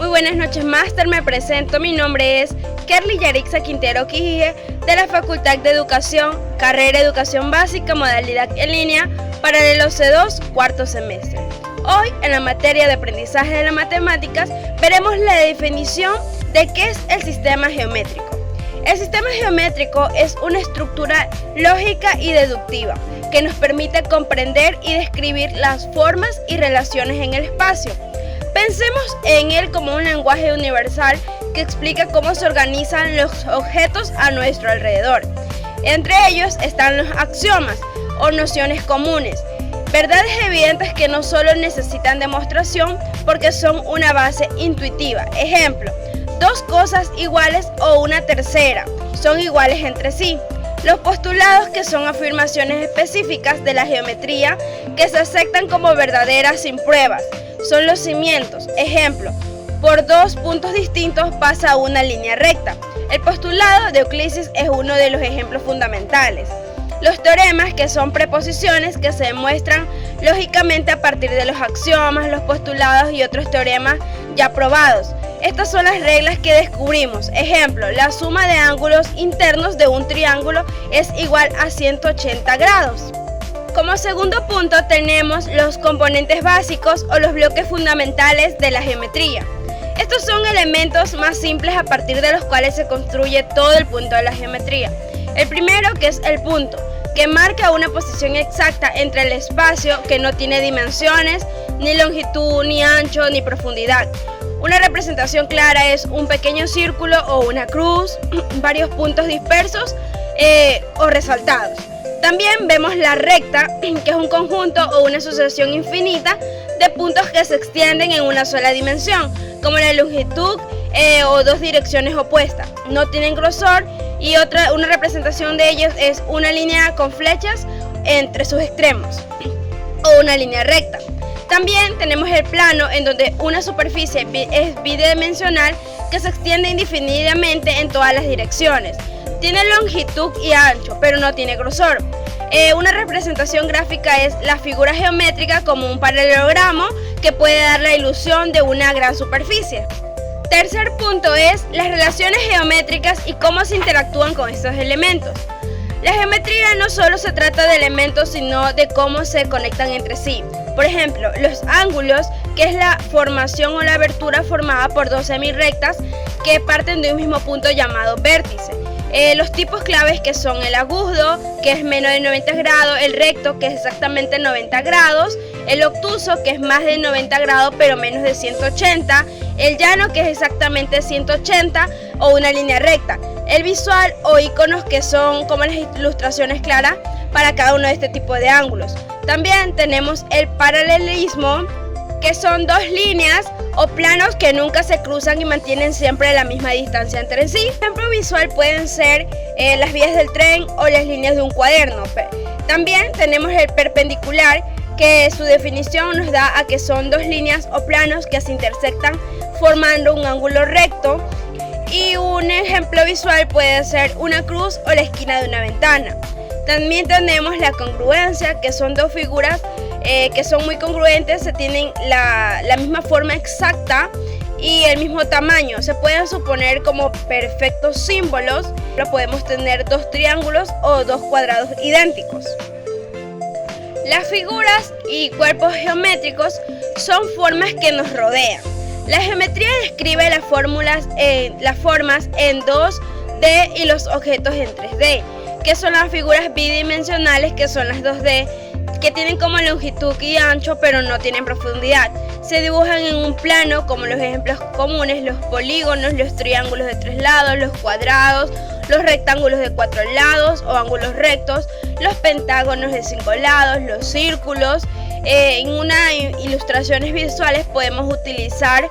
Muy buenas noches, Máster. Me presento. Mi nombre es Kerly Yarixa Quintero Quijije, de la Facultad de Educación, carrera Educación Básica, modalidad en línea, paralelo C2, cuarto semestre. Hoy, en la materia de aprendizaje de las matemáticas, veremos la definición de qué es el sistema geométrico. El sistema geométrico es una estructura lógica y deductiva que nos permite comprender y describir las formas y relaciones en el espacio. Pensemos en él como un lenguaje universal que explica cómo se organizan los objetos a nuestro alrededor. Entre ellos están los axiomas o nociones comunes, verdades evidentes que no solo necesitan demostración porque son una base intuitiva. Ejemplo, dos cosas iguales o una tercera son iguales entre sí. Los postulados, que son afirmaciones específicas de la geometría que se aceptan como verdaderas sin pruebas, son los cimientos. Ejemplo, por dos puntos distintos pasa una línea recta. El postulado de Euclides es uno de los ejemplos fundamentales. Los teoremas, que son preposiciones que se demuestran lógicamente a partir de los axiomas, los postulados y otros teoremas ya probados. Estas son las reglas que descubrimos. Ejemplo, la suma de ángulos internos de un triángulo es igual a 180 grados. Como segundo punto tenemos los componentes básicos o los bloques fundamentales de la geometría. Estos son elementos más simples a partir de los cuales se construye todo el punto de la geometría. El primero, que es el punto, que marca una posición exacta entre el espacio, que no tiene dimensiones, ni longitud, ni ancho, ni profundidad. Una representación clara es un pequeño círculo o una cruz, varios puntos dispersos o resaltados. También vemos la recta, que es un conjunto o una asociación infinita de puntos que se extienden en una sola dimensión, como la longitud o dos direcciones opuestas. No tienen grosor y una representación de ellos es una línea con flechas entre sus extremos o una línea recta. También tenemos el plano, en donde una superficie es bidimensional que se extiende indefinidamente en todas las direcciones. Tiene longitud y ancho, pero no tiene grosor. Una representación gráfica es la figura geométrica como un paralelogramo que puede dar la ilusión de una gran superficie. Tercer punto es las relaciones geométricas y cómo se interactúan con estos elementos. La geometría no solo se trata de elementos, sino de cómo se conectan entre sí. Por ejemplo, los ángulos, que es la formación o la abertura formada por dos semirrectas que parten de un mismo punto llamado vértice. Los tipos claves, que son el agudo, que es menos de 90 grados, el recto, que es exactamente 90 grados, el obtuso, que es más de 90 grados pero menos de 180, el llano, que es exactamente 180 o una línea recta, el visual o iconos, que son como las ilustraciones claras para cada uno de este tipo de ángulos. También tenemos el paralelismo, que son dos líneas o planos que nunca se cruzan y mantienen siempre la misma distancia entre sí. Ejemplo visual pueden ser las vías del tren o las líneas de un cuaderno. También tenemos el perpendicular, que su definición nos da a que son dos líneas o planos que se intersectan formando un ángulo recto. Y un ejemplo visual puede ser una cruz o la esquina de una ventana. También tenemos la congruencia, que son dos figuras que son muy congruentes, se tienen la misma forma exacta y el mismo tamaño. Se pueden suponer como perfectos símbolos. Podemos tener dos triángulos o dos cuadrados idénticos. Las figuras y cuerpos geométricos son formas que nos rodean. La geometría describe las formas en 2D y los objetos en 3D, que son las figuras bidimensionales, que son las 2D, que tienen como longitud y ancho pero no tienen profundidad. Se dibujan en un plano, como los ejemplos comunes, los polígonos, los triángulos de 3 lados, los cuadrados, los rectángulos de 4 lados o ángulos rectos, los pentágonos de 5 lados, los círculos. En ilustraciones visuales podemos utilizar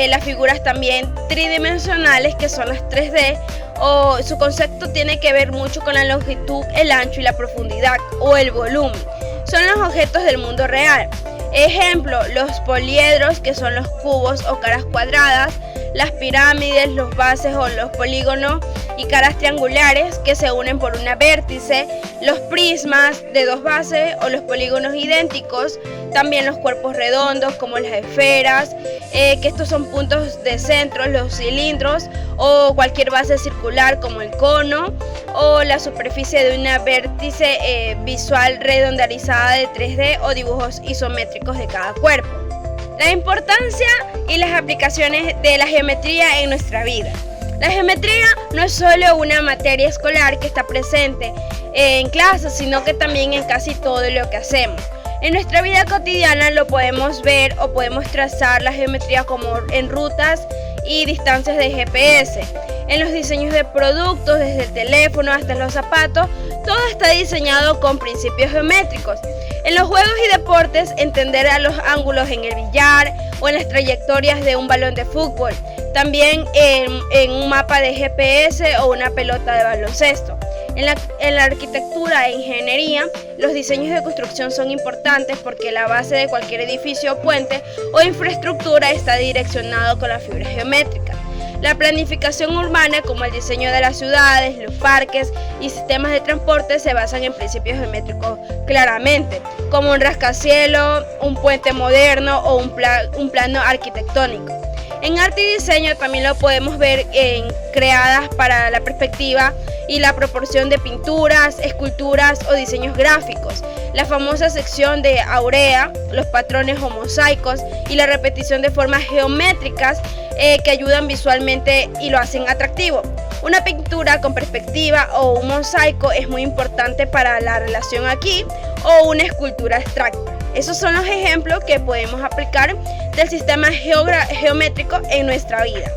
las figuras también tridimensionales, que son las 3D, o su concepto tiene que ver mucho con la longitud, el ancho y la profundidad o el volumen. Son los objetos del mundo real. Ejemplo, los poliedros, que son los cubos o caras cuadradas, las pirámides, los bases o los polígonos y caras triangulares que se unen por una vértice, los prismas de dos bases o los polígonos idénticos, también los cuerpos redondos como las esferas, que estos son puntos de centro, los cilindros o cualquier base circular como el cono o la superficie de una vértice visual redondeada de 3D o dibujos isométricos de cada cuerpo. La importancia y las aplicaciones de la geometría en nuestra vida. La geometría no es solo una materia escolar que está presente en clases, sino que también en casi todo lo que hacemos. En nuestra vida cotidiana lo podemos ver o podemos trazar la geometría como en rutas y distancias de GPS. En los diseños de productos, desde el teléfono hasta los zapatos, todo está diseñado con principios geométricos. En los juegos y deportes, entender a los ángulos en el billar o en las trayectorias de un balón de fútbol. También en un mapa de GPS o una pelota de baloncesto. En la arquitectura e ingeniería, los diseños de construcción son importantes porque la base de cualquier edificio, puente o infraestructura está direccionado con la figura geométrica. La planificación urbana, como el diseño de las ciudades, los parques y sistemas de transporte, se basan en principios geométricos claramente, como un rascacielos, un puente moderno o un plano arquitectónico. En arte y diseño también lo podemos ver creadas para la perspectiva y la proporción de pinturas, esculturas o diseños gráficos. La famosa sección de Aurea, los patrones o mosaicos y la repetición de formas geométricas que ayudan visualmente y lo hacen atractivo. Una pintura con perspectiva o un mosaico es muy importante para la relación aquí o una escultura abstracta. Esos son los ejemplos que podemos aplicar del sistema geométrico en nuestra vida.